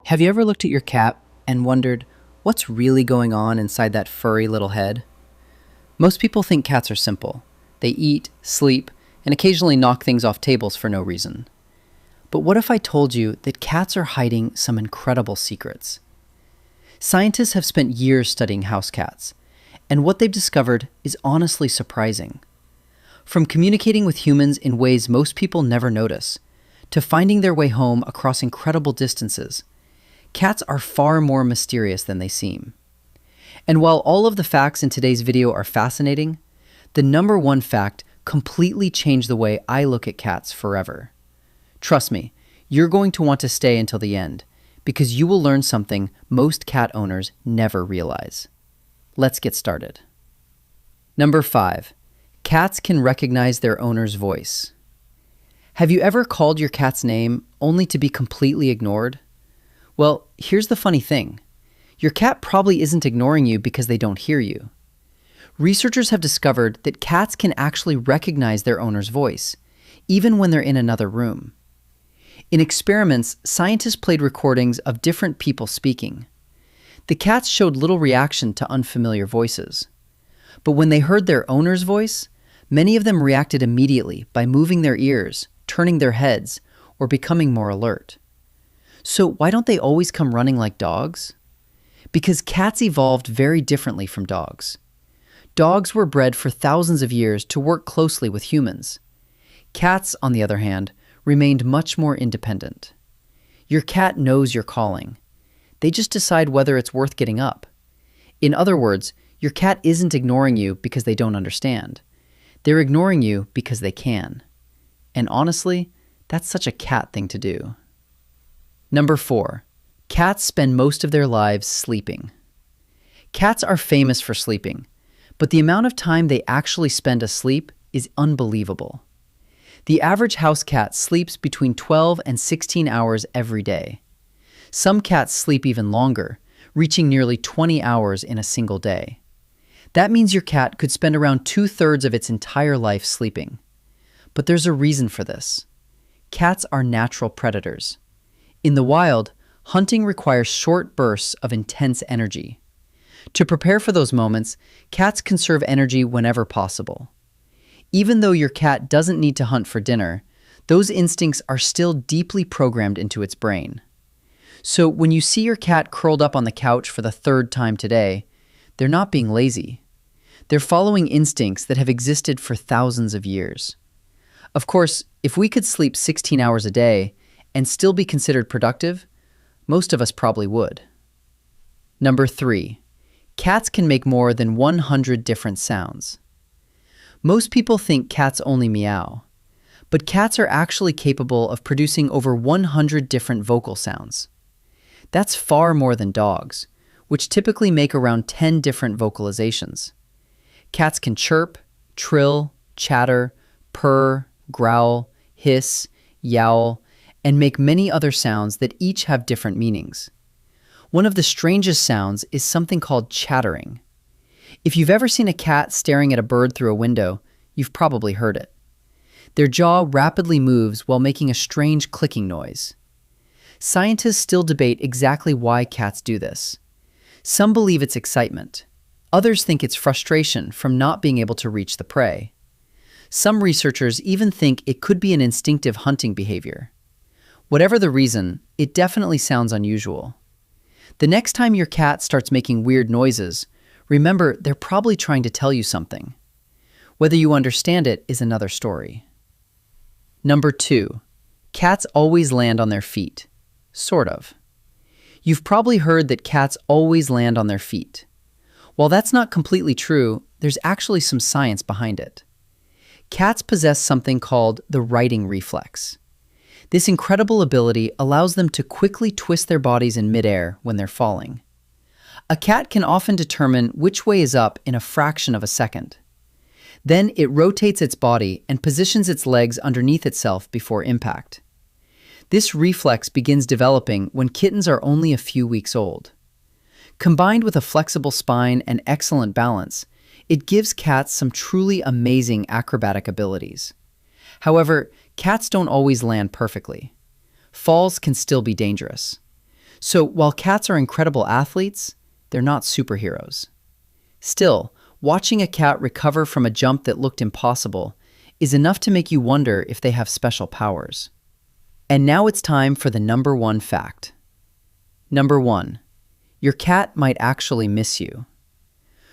Have you ever looked at your cat and wondered what's really going on inside that furry little head? Most people think cats are simple. They eat, sleep, and occasionally knock things off tables for no reason. But what if I told you that cats are hiding some incredible secrets? Scientists have spent years studying house cats, and what they've discovered is honestly surprising. From communicating with humans in ways most people never notice, to finding their way home across incredible distances, cats are far more mysterious than they seem. And while all of the facts in today's video are fascinating, the number one fact completely changed the way I look at cats forever. Trust me, you're going to want to stay until the end, because you will learn something most cat owners never realize. Let's get started. Number 5. Cats can recognize their owner's voice. Have you ever called your cat's name only to be completely ignored? Well, here's the funny thing. Your cat probably isn't ignoring you because they don't hear you. Researchers have discovered that cats can actually recognize their owner's voice, even when they're in another room. In experiments, scientists played recordings of different people speaking. The cats showed little reaction to unfamiliar voices. But when they heard their owner's voice, many of them reacted immediately by moving their ears, turning their heads, or becoming more alert. So why don't they always come running like dogs? Because cats evolved very differently from dogs. Dogs were bred for thousands of years to work closely with humans. Cats, on the other hand, remained much more independent. Your cat knows you're calling. They just decide whether it's worth getting up. In other words, your cat isn't ignoring you because they don't understand. They're ignoring you because they can. And honestly, that's such a cat thing to do. Number 4. Cats spend most of their lives sleeping. Cats are famous for sleeping, but the amount of time they actually spend asleep is unbelievable. The average house cat sleeps between 12 and 16 hours every day. Some cats sleep even longer, reaching nearly 20 hours in a single day. That means your cat could spend around 2/3 of its entire life sleeping. But there's a reason for this. Cats are natural predators. In the wild, hunting requires short bursts of intense energy. To prepare for those moments, cats conserve energy whenever possible. Even though your cat doesn't need to hunt for dinner, those instincts are still deeply programmed into its brain. So when you see your cat curled up on the couch for the 3rd time today, they're not being lazy. They're following instincts that have existed for thousands of years. Of course, if we could sleep 16 hours a day and still be considered productive, most of us probably would. Number 3. Cats can make more than 100 different sounds. Most people think cats only meow, but cats are actually capable of producing over 100 different vocal sounds. That's far more than dogs, which typically make around 10 different vocalizations. Cats can chirp, trill, chatter, purr, growl, hiss, yowl, and make many other sounds that each have different meanings. One of the strangest sounds is something called chattering. If you've ever seen a cat staring at a bird through a window, you've probably heard it. Their jaw rapidly moves while making a strange clicking noise. Scientists still debate exactly why cats do this. Some believe it's excitement. Others think it's frustration from not being able to reach the prey. Some researchers even think it could be an instinctive hunting behavior. Whatever the reason, it definitely sounds unusual. The next time your cat starts making weird noises, remember they're probably trying to tell you something. Whether you understand it is another story. Number 2. Cats always land on their feet. Sort of. You've probably heard that cats always land on their feet. While that's not completely true, there's actually some science behind it. Cats possess something called the righting reflex. This incredible ability allows them to quickly twist their bodies in midair when they're falling. A cat can often determine which way is up in a fraction of a second. Then it rotates its body and positions its legs underneath itself before impact. This reflex begins developing when kittens are only a few weeks old. Combined with a flexible spine and excellent balance, it gives cats some truly amazing acrobatic abilities. However, cats don't always land perfectly. Falls can still be dangerous. So while cats are incredible athletes, they're not superheroes. Still, watching a cat recover from a jump that looked impossible is enough to make you wonder if they have special powers. And now it's time for the number one fact. Number one, your cat might actually miss you.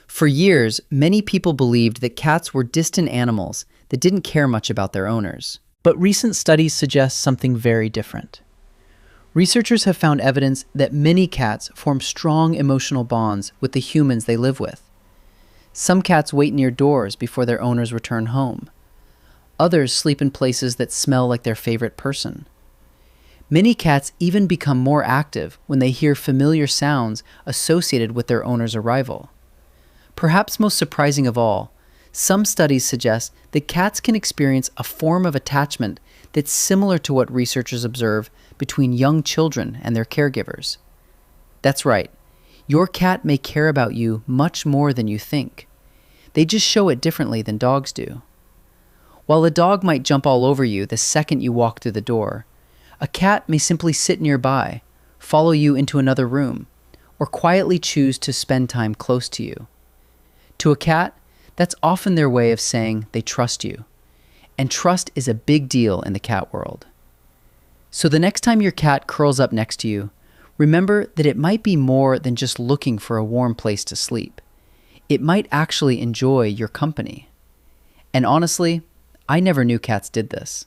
For years, many people believed that cats were distant animals that didn't care much about their owners. But recent studies suggest something very different. Researchers have found evidence that many cats form strong emotional bonds with the humans they live with. Some cats wait near doors before their owners return home. Others sleep in places that smell like their favorite person. Many cats even become more active when they hear familiar sounds associated with their owner's arrival. Perhaps most surprising of all, some studies suggest that cats can experience a form of attachment that's similar to what researchers observe between young children and their caregivers. That's right, your cat may care about you much more than you think. They just show it differently than dogs do. While a dog might jump all over you the second you walk through the door, a cat may simply sit nearby, follow you into another room, or quietly choose to spend time close to you. To a cat, that's often their way of saying they trust you. And trust is a big deal in the cat world. So the next time your cat curls up next to you, remember that it might be more than just looking for a warm place to sleep. It might actually enjoy your company. And honestly, I never knew cats did this.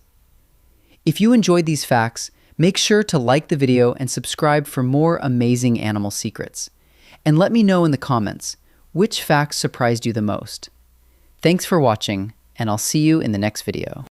If you enjoyed these facts, make sure to like the video and subscribe for more amazing animal secrets. And let me know in the comments, which facts surprised you the most? Thanks for watching, and I'll see you in the next video.